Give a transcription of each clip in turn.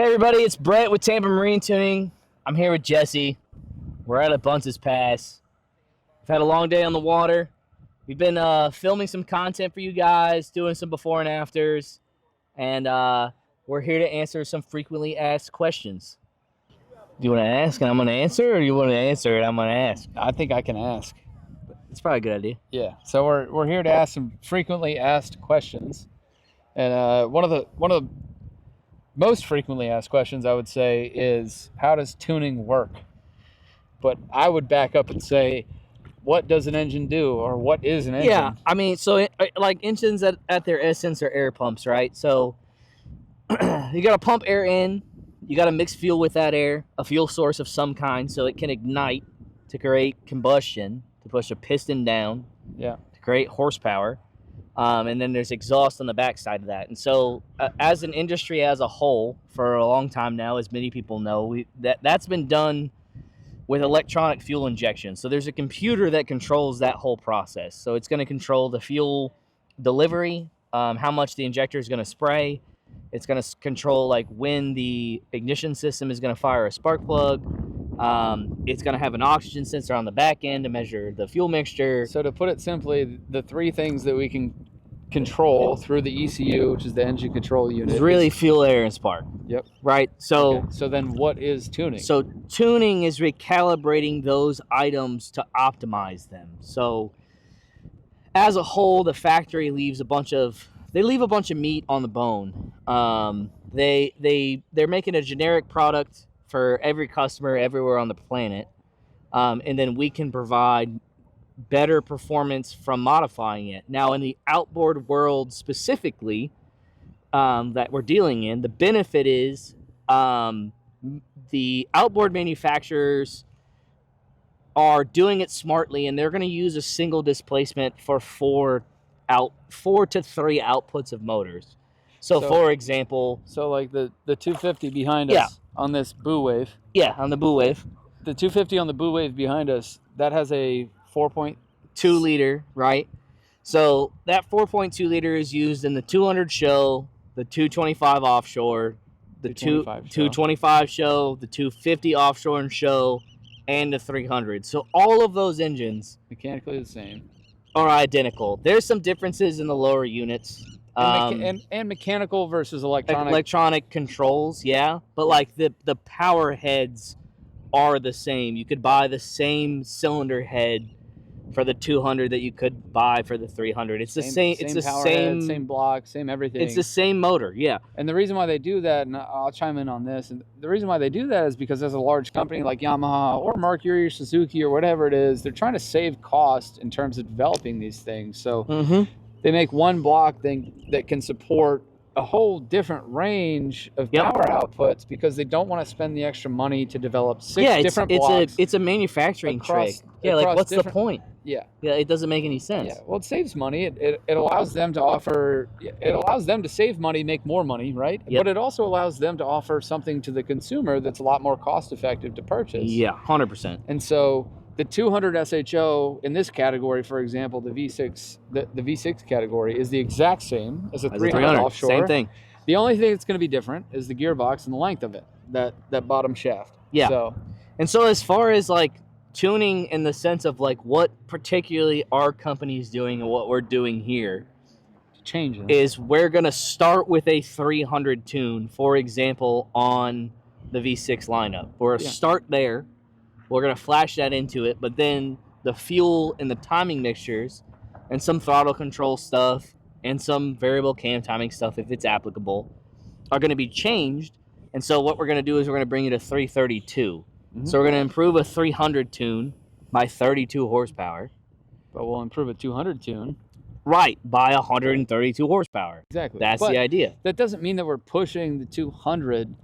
Hey everybody, it's Brett with Tampa Marine Tuning. I'm here with Jesse. We're at a Bunces Pass. We've had a long day on the water. We've been filming some content for you guys, doing some before and afters, and we're here to answer some frequently asked questions. Do you want to ask and I'm going to answer, or do you want to answer and I'm going to ask? I think I can ask. It's probably a good idea. Yeah. So we're here to ask some frequently asked questions, and one of the most frequently asked questions I would say is, how does tuning work? But I would back up and say, what does an engine do, or what is an engine? Yeah, I mean, so like engines at their essence are air pumps, right? So you got to pump air in, you got to mix fuel with that air, a fuel source of some kind, so it can ignite to create combustion, to push a piston down, yeah, to create horsepower. And then there's exhaust on the backside of that. And so as an industry as a whole, for a long time now, as many people know, that's been done with electronic fuel injection. So there's a computer that controls that whole process. So it's going to control the fuel delivery, how much the injector is going to spray. It's going to control like when the ignition system is going to fire a spark plug. It's going to have an oxygen sensor on the back end to measure the fuel mixture. So to put it simply, the three things that we can control through the ECU, which is the engine control unit, is really fuel, air, and spark. Yep. Right. So okay. So then what is tuning? So tuning is recalibrating those items to optimize them. So as a whole, the factory leaves a bunch of meat on the bone. They're making a generic product for every customer everywhere on the planet, and then we can provide better performance from modifying it. Now, in the outboard world specifically that we're dealing in, the benefit is the outboard manufacturers are doing it smartly, and they're going to use a single displacement for four to three outputs of motors. So for example, so like the 250 behind us on this boo wave. Yeah, on the boo wave. The 250 on the boo wave behind us, that has a 4.2 liter, right? So that 4.2 liter is used in the 200 show, the 225 offshore, the 225 show, the 250 offshore and show, and the 300. So all of those engines mechanically the same, are identical. There's some differences in the lower units. And mechanical versus electronic controls, yeah, but like the power heads are the same. You could buy the same cylinder head for the 200 that you could buy for the 300. It's the same. It's the same. Same block, same everything. It's the same motor, yeah. And the reason why they do that, and I'll chime in on this, and the reason why they do that is because as a large company like Yamaha or Mercury or Suzuki or whatever it is, they're trying to save cost in terms of developing these things. So they make one block thing that can support a whole different range of power outputs because they don't want to spend the extra money to develop six different blocks. It's a manufacturing trick. Yeah, like what's the point? Yeah, it doesn't make any sense. Yeah, well, it saves money. It allows them to offer. It allows them to save money, make more money, right? Yep. But it also allows them to offer something to the consumer that's a lot more cost effective to purchase. Yeah, 100%. And so the 200 SHO in this category, for example, the V6, the V6 category is the exact same as a 300 offshore. Same thing. The only thing that's going to be different is the gearbox and the length of it, that bottom shaft. Yeah. So as far as like tuning in the sense of like what particularly our company's doing and what we're doing here is we're going to start with a 300 tune, for example, on the V6 lineup. We're going to start there. We're going to flash that into it, but then the fuel and the timing mixtures and some throttle control stuff and some variable cam timing stuff, if it's applicable, are going to be changed. And so what we're going to do is we're going to bring it to 332. So we're going to improve a 300 tune by 32 horsepower. But we'll improve a 200 tune. Right, by 132 horsepower. Exactly. That's the idea. That doesn't mean that we're pushing the 200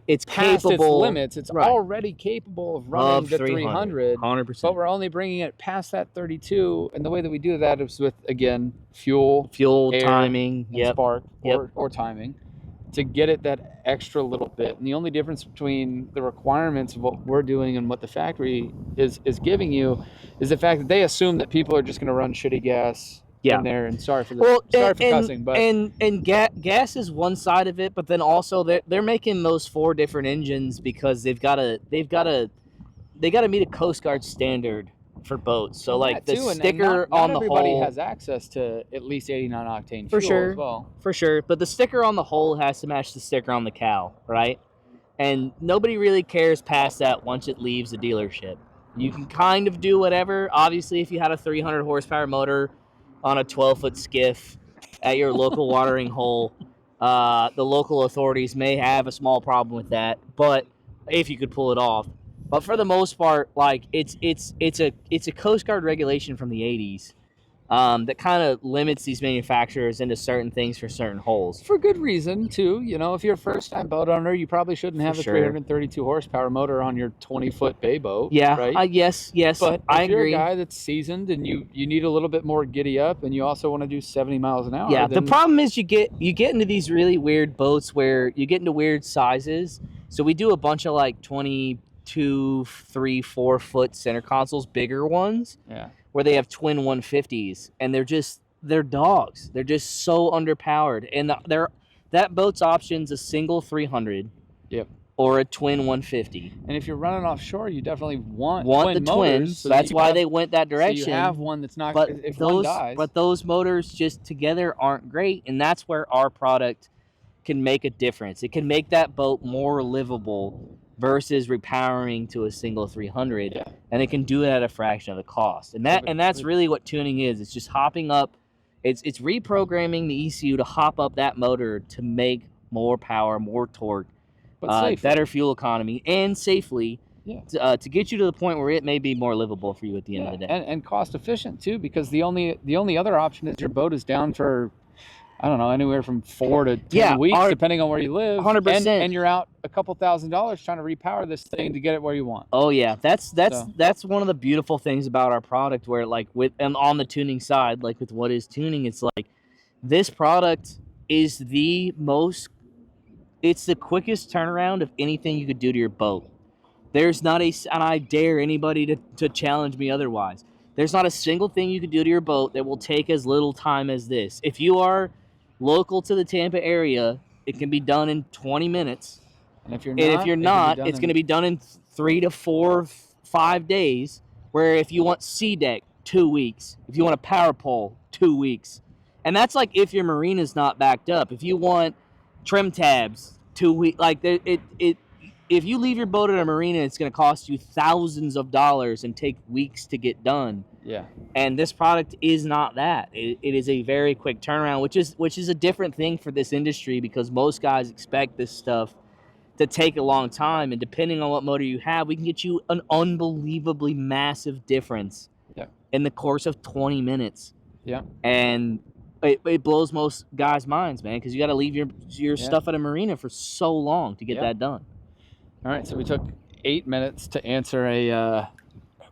it's past capable its limits. It's already capable of running the 300. 100%. But we're only bringing it past that 32. And the way that we do that is with, again, fuel, air, timing, and spark, or timing, to get it that extra little bit. And the only difference between the requirements of what we're doing and what the factory is giving you is the fact that they assume that people are just going to run shitty gas Yeah. in there. And sorry for cussing, but gas is one side of it, but then also they're making those 4 different engines because they got to meet a Coast Guard standard for boats. So like the sticker on the everybody hull has access to at least 89 octane for fuel sure, as well. for sure. But the sticker on the hull has to match the sticker on the cow, right? And nobody really cares past that once it leaves the dealership. You can kind of do whatever. Obviously, if you had a 300 horsepower motor on a 12-foot skiff at your local watering hole, the local authorities may have a small problem with that. But if you could pull it off. But for the most part, like it's a Coast Guard regulation from the 80s that kind of limits these manufacturers into certain things for certain holes. For good reason, too. You know, if you're a first-time boat owner, you probably shouldn't have a 332 horsepower motor on your 20-foot bay boat. Yeah, right? Yes, but I if you're agree. a guy that's seasoned and you need a little bit more giddy up, and you also want to do 70 miles an hour. Yeah, then... the problem is you get into these really weird boats where you get into weird sizes. So we do a bunch of like 22, 3, 4 foot center consoles, bigger ones. Yeah. Where they have twin 150s, and they're dogs. They're just so underpowered. And that boat's option's a single 300. Yep. Or a twin 150. And if you're running offshore, you definitely want the twins. So that's why they went that direction. So you have one that's not. But if one dies. But those motors just together aren't great, and that's where our product can make a difference. It can make that boat more livable versus repowering to a single 300, yeah. And it can do it at a fraction of the cost. And that's really what tuning is. It's just hopping up. It's reprogramming the ECU to hop up that motor to make more power, more torque, better fuel economy, and safely. Yeah. To get you to the point where it may be more livable for you at the end of the day, and cost efficient too, because the only other option is your boat is down for, I don't know, anywhere from 4 to 10 weeks, depending on where you live. 100%. And you're out a couple $1,000s trying to repower this thing to get it where you want. Oh yeah, that's one of the beautiful things about our product. Where like on the tuning side, like with what is tuning, it's like this product is it's the quickest turnaround of anything you could do to your boat. There's not and I dare anybody to challenge me otherwise. There's not a single thing you could do to your boat that will take as little time as this. If you are local to the Tampa area, it can be done in 20 minutes. And if you're not, it's going to be done in 3 to 4, 5 days. Where if you want sea deck, 2 weeks. If you want a power pole, 2 weeks. And that's like if your marina's not backed up. If you want trim tabs, 2 weeks. Like if you leave your boat at a marina, it's going to cost you thousands of dollars and take weeks to get done. Yeah. And this product is not that. It is a very quick turnaround, which is a different thing for this industry, because most guys expect this stuff to take a long time. And depending on what motor you have, we can get you an unbelievably massive difference in the course of 20 minutes. Yeah. And it blows most guys' minds, man, because you got to leave your stuff at a marina for so long to get that done. All right, so we took 8 minutes to answer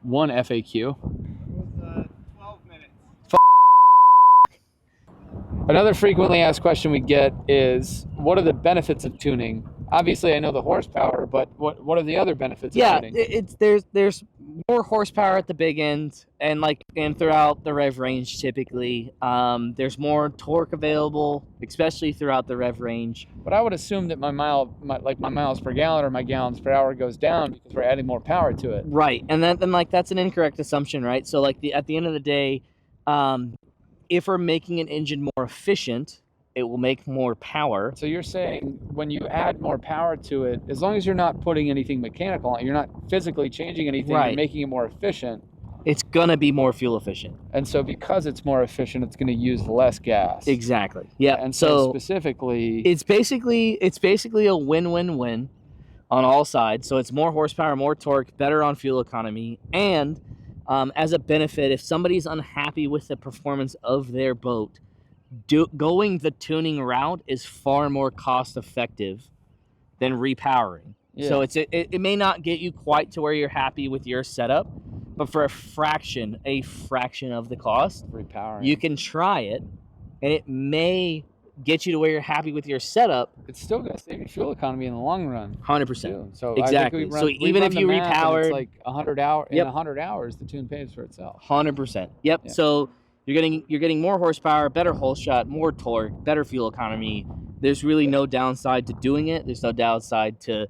one FAQ. It was 12 minutes. Another frequently asked question we get is, what are the benefits of tuning? Obviously, I know the horsepower, but what are the other benefits of tuning? Yeah, there's more horsepower at the big end, and throughout the rev range typically. There's more torque available, especially throughout the rev range. But I would assume that my miles per gallon or my gallons per hour goes down because we're adding more power to it. Right, and that's an incorrect assumption, right? So at the end of the day, if we're making an engine more efficient, it will make more power. So you're saying when you add more power to it, as long as you're not putting anything mechanical on it, you're not physically changing anything, You're making it more efficient. It's going to be more fuel efficient. And so because it's more efficient, it's going to use less gas. Exactly. Yeah. And so specifically, it's basically a win-win-win on all sides. So it's more horsepower, more torque, better on fuel economy, and as a benefit, if somebody's unhappy with the performance of their boat, going the tuning route is far more cost effective than repowering. Yeah. So it may not get you quite to where you're happy with your setup, but for a fraction of the cost, repowering, you can try it, and it may get you to where you're happy with your setup. It's still going to save you fuel economy in the long run. 100%. So exactly. So even if you repowered, it's like 100 hours. In 100 hours, the tune pays for itself. 100%. Yep. Yeah. So you're getting more horsepower, better hole shot, more torque, better fuel economy. There's really no downside to doing it. There's no downside to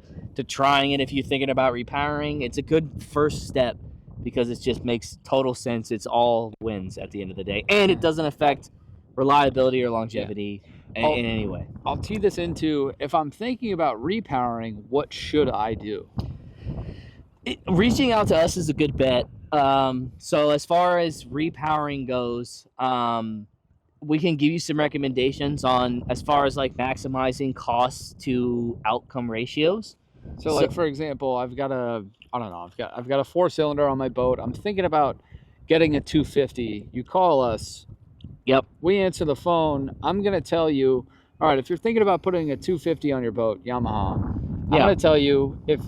trying it if you're thinking about repowering. It's a good first step because it just makes total sense. It's all wins at the end of the day, and it doesn't affect reliability or longevity in any way. I'll tee this into, if I'm thinking about repowering, what should I do? Reaching out to us is a good bet. So as far as repowering goes, we can give you some recommendations on as far as like maximizing costs to outcome ratios. So like, for example, I've got a 4-cylinder on my boat. I'm thinking about getting a 250. You call us. Yep. We answer the phone. I'm going to tell you, all right, if you're thinking about putting a 250 on your boat, Yamaha, I'm going to tell you if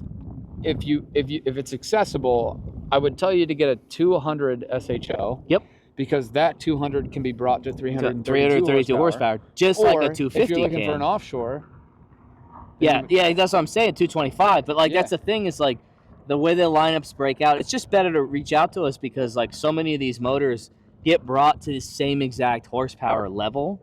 it's accessible, I would tell you to get a 200 SHL. Yep. Because that 200 can be brought to 332 horsepower, just like a 250 if you're looking for an offshore. Yeah, that's what I'm saying, 225. But like that's the thing is like the way the lineups break out, it's just better to reach out to us because like so many of these motors get brought to the same exact horsepower level.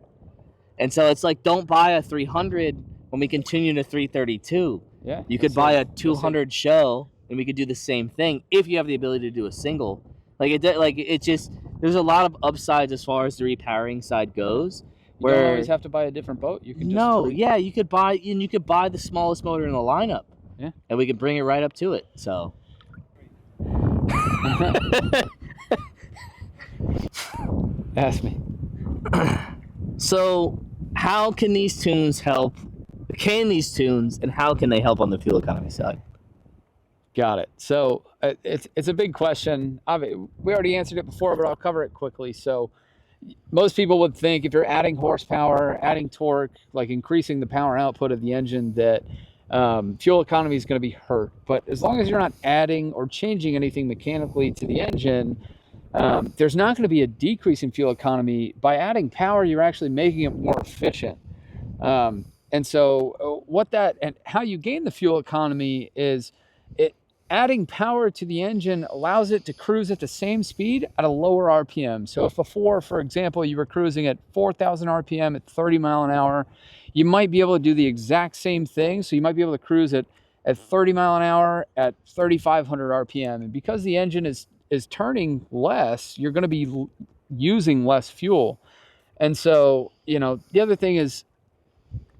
And so it's like don't buy a 300 when we continue to 332. Yeah. You could buy a 200 shell and we could do the same thing if you have the ability to do a single. It just there's a lot of upsides as far as the repowering side goes. You don't always have to buy a different boat. You can just you could buy the smallest motor in the lineup. Yeah. And we can bring it right up to it. So ask me. So how can these tunes help? And how can they help on the fuel economy side? Got it. So it's a big question. We already answered it before, but I'll cover it quickly. So most people would think if you're adding horsepower, adding torque, like increasing the power output of the engine, that fuel economy is going to be hurt. But as long as you're not adding or changing anything mechanically to the engine, there's not going to be a decrease in fuel economy. By adding power, you're actually making it more efficient. And so how you gain the fuel economy is adding power to the engine allows it to cruise at the same speed at a lower RPM. So if before, for example, you were cruising at 4,000 RPM at 30 mile an hour, you might be able to do the exact same thing. So you might be able to cruise at 30 mile an hour at 3,500 RPM. And because the engine is turning less, you're going to be using less fuel. And so, the other thing is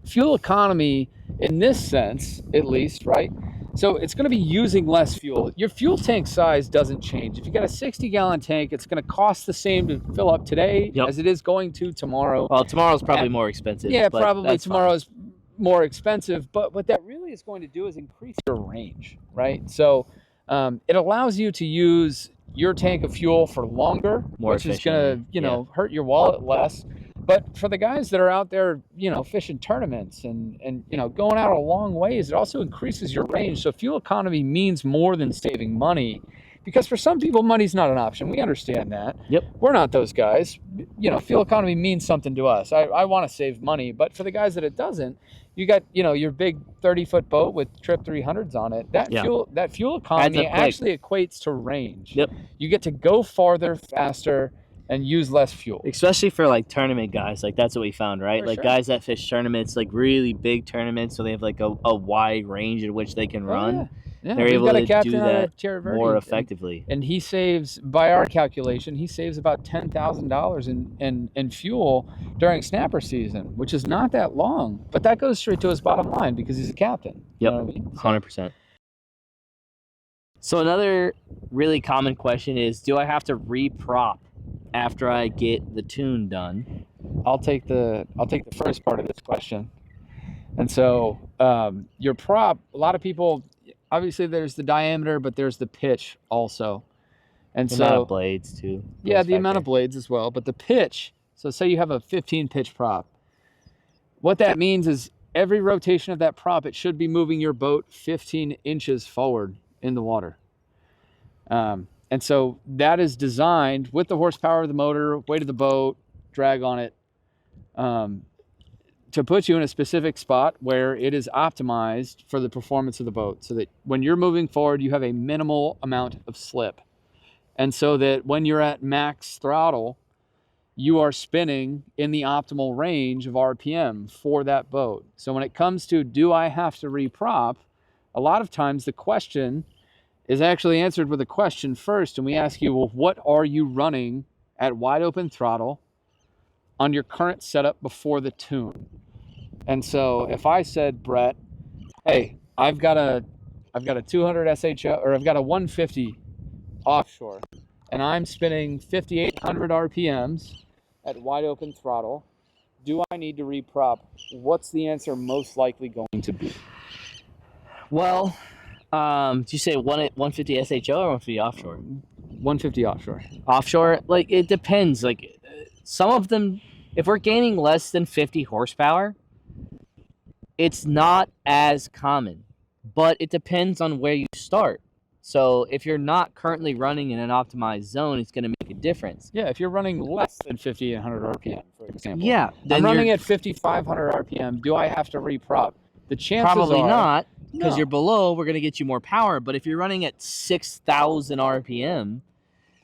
fuel economy in this sense, at least, right? So it's going to be using less fuel. Your fuel tank size doesn't change. If you got a 60-gallon tank, it's going to cost the same to fill up today as it is going to tomorrow. Well, tomorrow's probably more expensive. Yeah, probably tomorrow's more expensive. But what that really is going to do is increase your range, right? So it allows you to use your tank of fuel for longer, which is going to, hurt your wallet less. But for the guys that are out there, fishing tournaments and going out a long ways, it also increases your range. So fuel economy means more than saving money, because for some people, money's not an option. We understand that. Yep. We're not those guys. Fuel economy means something to us. I want to save money, but for the guys that it doesn't, you got, your big 30-foot boat with trip 300s on it. That fuel economy actually equates to range. Yep. You get to go farther, faster, and use less fuel. Especially for like tournament guys, like that's what we found, right? For like sure. Guys that fish tournaments, like really big tournaments, so they have like a wide range in which they can run. Yeah, they're able to do that Verde, more effectively. And he saves, by our calculation, he saves about $10,000 in fuel during snapper season, which is not that long. But that goes straight to his bottom line because he's a captain. Yep, You know what I mean? 100%. So another really common question is, do I have to reprop after I get the tune done? I'll take the first part of this question. And so your prop, a lot of people, obviously there's the diameter, but there's the pitch also. And the amount of blades too. Yeah, the amount of blades as well, but the pitch. So say you have a 15 pitch prop. What that means is every rotation of that prop, it should be moving your boat 15 inches forward in the water. And so that is designed with the horsepower of the motor, weight of the boat, drag on it, to put you in a specific spot where it is optimized for the performance of the boat, so that when you're moving forward, you have a minimal amount of slip. And so that when you're at max throttle, you are spinning in the optimal range of RPM for that boat. So when it comes to, do I have to reprop, a lot of times the question is actually answered with a question first. And we ask you, well, what are you running at wide open throttle on your current setup before the tune? And so if I said, Brett, hey, I've got a 200 SHO, or I've got a 150 offshore, and I'm spinning 5,800 RPMs at wide open throttle, do I need to reprop? What's the answer most likely going to be? Well, did you say 150 SHO or 150 offshore? 150 offshore. Offshore, like, it depends. Like, some of them, if we're gaining less than 50 horsepower, it's not as common, but it depends on where you start. So if you're not currently running in an optimized zone, it's going to make a difference. Yeah, if you're running less than 5,800 RPM, for example. Yeah. I'm running at 5,500 RPM. Do I have to reprop? The chances probably are... not, because No. you're below, we're going to get you more power. But if you're running at 6,000 RPM,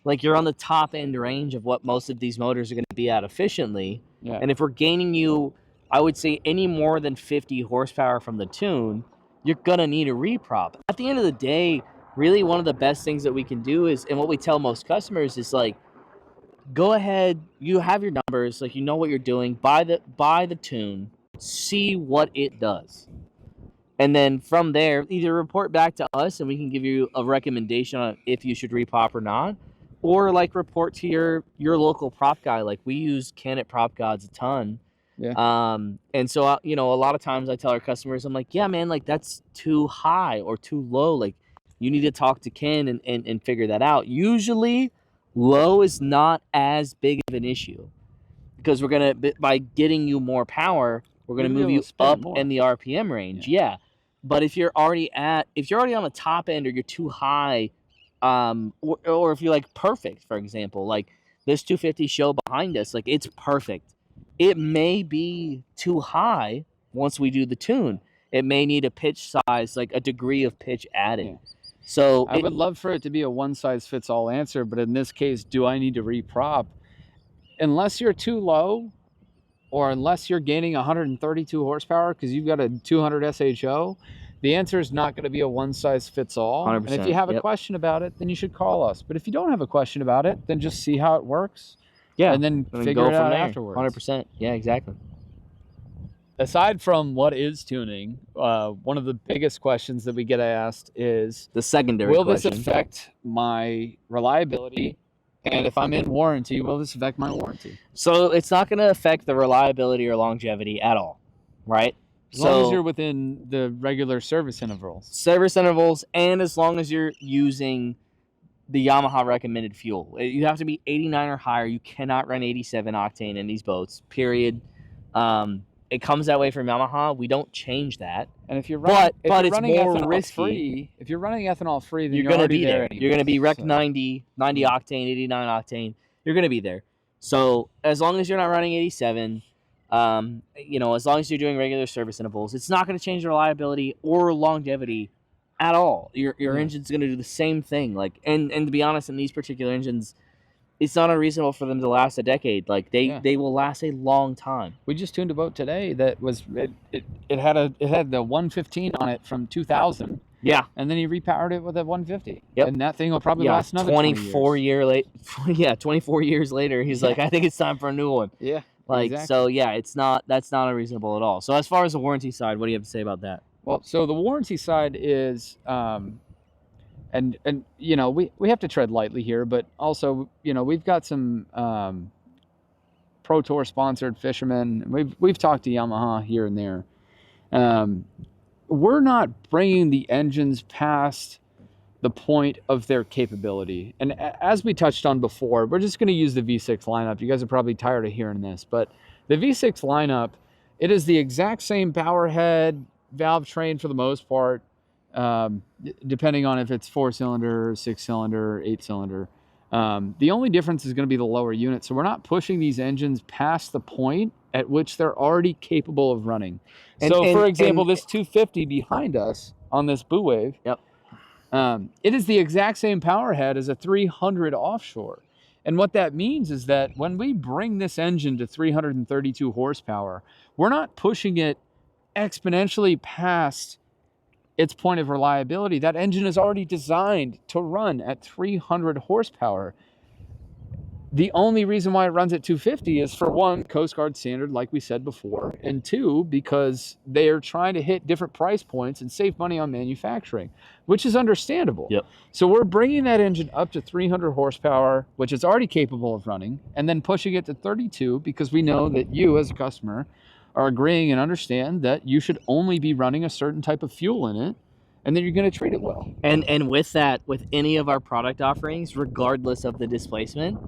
like, you're on the top end range of what most of these motors are going to be at efficiently. Yeah. And if we're gaining you, I would say, any more than 50 horsepower from the tune, you're going to need a reprop. At the end of the day, really one of the best things that we can do is, and what we tell most customers is, like, go ahead, you have your numbers, like, you know what you're doing, buy the tune, see what it does. And then from there, either report back to us and we can give you a recommendation on if you should reprop or not, or, like, report to your local prop guy. Like, we use Canet Prop Gods a ton. Yeah. And so, you know, a lot of times I tell our customers, I'm like, yeah, man, like, that's too high or too low. Like, you need to talk to Ken and figure that out. Usually, low is not as big of an issue, because we're going to, by getting you more power, we're going to move you up in the RPM range. Yeah. But if you're already on the top end, or you're too high, or if you're, like, perfect, for example, like this 250 show behind us, like, it's perfect. It may be too high once we do the tune. It may need a pitch size, like a degree of pitch added. Yeah. So I would love for it to be a one-size-fits-all answer, but in this case, do I need to reprop? Unless you're too low, or unless you're gaining 132 horsepower because you've got a 200 SHO, the answer is not going to be a one-size-fits-all. 100%, And if you have a question about it, then you should call us. But if you don't have a question about it, then just see how it works. Yeah, and then figure it out afterwards. 100%. Yeah, exactly. Aside from what is tuning, one of the biggest questions that we get asked is the secondary will question. This affect my reliability? And if I'm in warranty, will this affect my warranty? So it's not going to affect the reliability or longevity at all, right? As long as you're within the regular service intervals. Service intervals, and as long as you're using the Yamaha recommended fuel. You have to be 89 or higher. You cannot run 87 octane in these boats, period. It comes that way from Yamaha. We don't change that. And if you're running, but it's more risky. Free, if you're running ethanol free, then you're going to be there. Anyways, you're going to be rec 90 octane, 89 octane. You're going to be there. So as long as you're not running 87, you know, as long as you're doing regular service intervals, it's not going to change the reliability or longevity at all. Your engine's going to do the same thing. Like, and to be honest, in these particular engines, it's not unreasonable for them to last a decade. Like, they will last a long time. We just tuned a boat today that was it had the 115 on it from 2000. Yeah. And then he repowered it with a 150. Yep. And that thing will probably last another 24 years. 24 years later, he's like, I think it's time for a new one. Yeah. Like, exactly. So yeah, that's not unreasonable at all. So as far as the warranty side, what do you have to say about that? Well, so the warranty side is and you know, we have to tread lightly here, but also, you know, we've got some Pro Tour sponsored fishermen. We've talked to Yamaha here and there. We're not bringing the engines past the point of their capability. And as we touched on before, we're just going to use the V6 lineup. You guys are probably tired of hearing this, but the V6 lineup, it is the exact same power head, valve train for the most part, depending on if it's 4-cylinder, 6-cylinder, 8-cylinder. The only difference is going to be the lower unit. So we're not pushing these engines past the point at which they're already capable of running. For example, this 250 behind us on this Boo Wave, yep. It is the exact same power head as a 300 offshore. And what that means is that when we bring this engine to 332 horsepower, we're not pushing it exponentially past its point of reliability. That engine is already designed to run at 300 horsepower. The only reason why it runs at 250 is, for one, Coast Guard standard, like we said before, and two, because they are trying to hit different price points and save money on manufacturing, which is understandable. Yep. So we're bringing that engine up to 300 horsepower, which it's already capable of running, and then pushing it to 32 because we know that you, as a customer, are agreeing and understand that you should only be running a certain type of fuel in it, and then you're going to treat it well. And with that, with any of our product offerings, regardless of the displacement,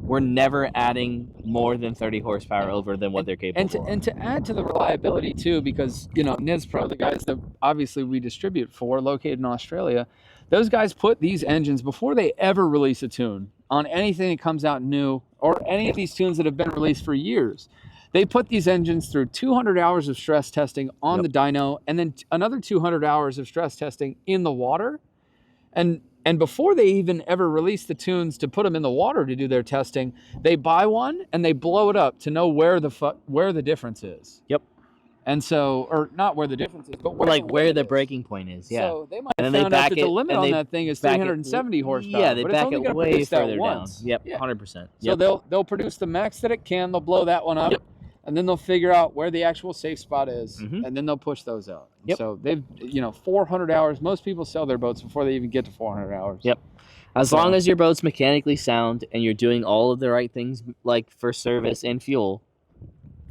we're never adding more than 30 horsepower over than what they're capable of. And to add to the reliability too, because, you know, NISPro, the guys that obviously we distribute for, located in Australia, those guys put these engines, before they ever release a tune on anything that comes out new, or any of these tunes that have been released for years, they put these engines through 200 hours of stress testing on the dyno, and then another 200 hours of stress testing in the water. And before they even ever release the tunes to put them in the water to do their testing, they buy one and they blow it up to know where the difference is. Yep. And so, or not where the difference is, but where the breaking point is. Yeah. So they might have found out that the limit on that thing is 370 horsepower. Yeah, they but back it's only it way further down. Yep, 100%. So they'll produce the max that it can. They'll blow that one up. Yep. And then they'll figure out where the actual safe spot is, and then they'll push those out. Yep. So they've, 400 hours. Most people sell their boats before they even get to 400 hours. Yep. As long as your boat's mechanically sound and you're doing all of the right things, like for service and fuel,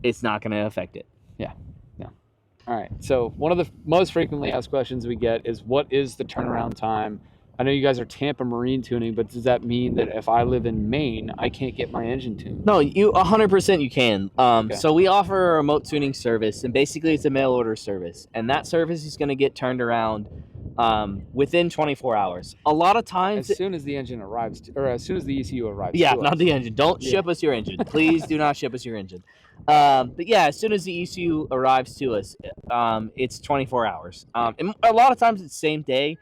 it's not going to affect it. Yeah. All right. So one of the most frequently asked questions we get is, what is the turnaround time? I know you guys are Tampa Marine Tuning, but does that mean that if I live in Maine, I can't get my engine tuned? No, 100% you can. So we offer a remote tuning service, and basically it's a mail order service, and that service is going to get turned around within 24 hours. A lot of times, as soon as the engine arrives, or as soon as the ECU arrives. Yeah, not the engine. Don't ship us your engine. Please do not ship us your engine. But yeah, as soon as the ECU arrives to us, it's 24 hours. And a lot of times it's same day.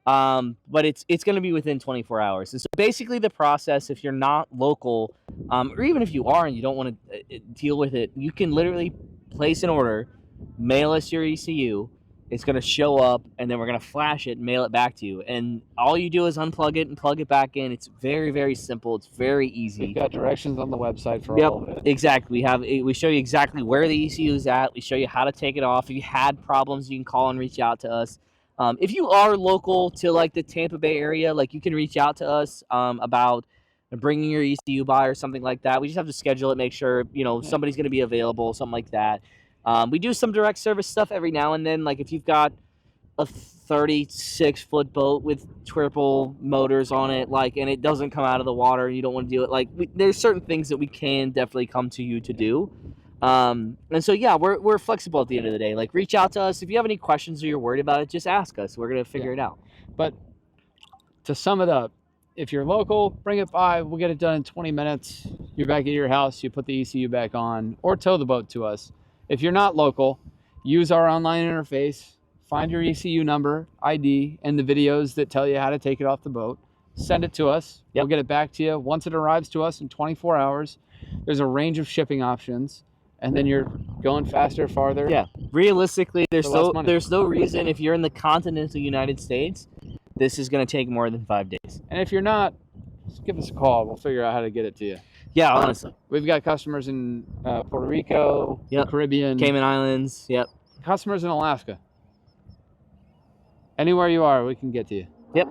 But it's going to be within 24 hours. And so basically the process, if you're not local, or even if you are and you don't want to deal with it, you can literally place an order, mail us your ECU. It's going to show up, and then we're going to flash it and mail it back to you. And all you do is unplug it and plug it back in. It's very, very simple. It's very easy. We've got directions on the website for all of it. Exactly. We show you exactly where the ECU is at. We show you how to take it off. If you had problems, you can call and reach out to us. If you are local to like the Tampa Bay area, like you can reach out to us about bringing your ECU by or something like that. We just have to schedule it, make sure somebody's going to be available, something like that. We do some direct service stuff every now and then. Like if you've got a 36-foot boat with triple motors on it, and it doesn't come out of the water, and you don't want to do it. There's certain things that we can definitely come to you to do. And so, yeah, we're flexible at the end of the day. Reach out to us. If you have any questions or you're worried about it, just ask us. We're going to figure it out. But to sum it up, if you're local, bring it by. We'll get it done in 20 minutes. You're back at your house. You put the ECU back on, or tow the boat to us. If you're not local, use our online interface. Find your ECU number, ID, and the videos that tell you how to take it off the boat. Send it to us. Yep. We'll get it back to you. Once it arrives to us in 24 hours, there's a range of shipping options. And then you're going faster, farther. Yeah. Realistically, there's no reason, if you're in the continental United States, this is going to take more than 5 days. And if you're not, just give us a call. We'll figure out how to get it to you. Yeah, honestly. We've got customers in Puerto Rico, the Caribbean, Cayman Islands. Yep. Customers in Alaska. Anywhere you are, we can get to you. Yep.